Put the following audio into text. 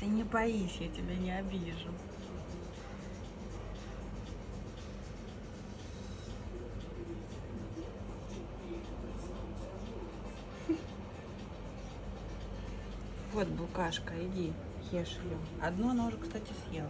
Ты не боись, я тебя не обижу. Вот, букашка, иди, ешь ее. Одну она уже, кстати, съела.